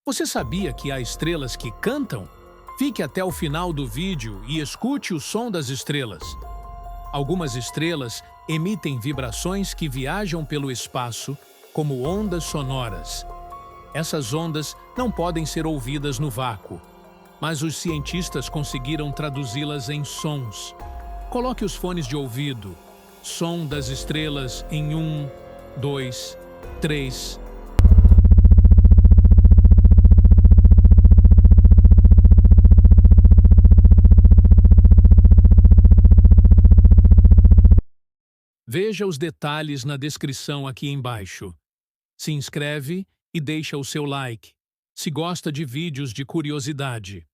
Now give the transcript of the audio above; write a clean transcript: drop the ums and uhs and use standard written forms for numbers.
Você sabia que há estrelas que cantam? Fique até o final do vídeo e escute o som das estrelas. Algumas estrelas emitem vibrações que viajam pelo espaço, como ondas sonoras. Essas ondas não podem ser ouvidas no vácuo, mas os cientistas conseguiram traduzi-las em sons. Coloque os fones de ouvido. Som das estrelas em 1, 2, 3. Veja os detalhes na descrição aqui embaixo. Se inscreve e deixa o seu like, se gosta de vídeos de curiosidade.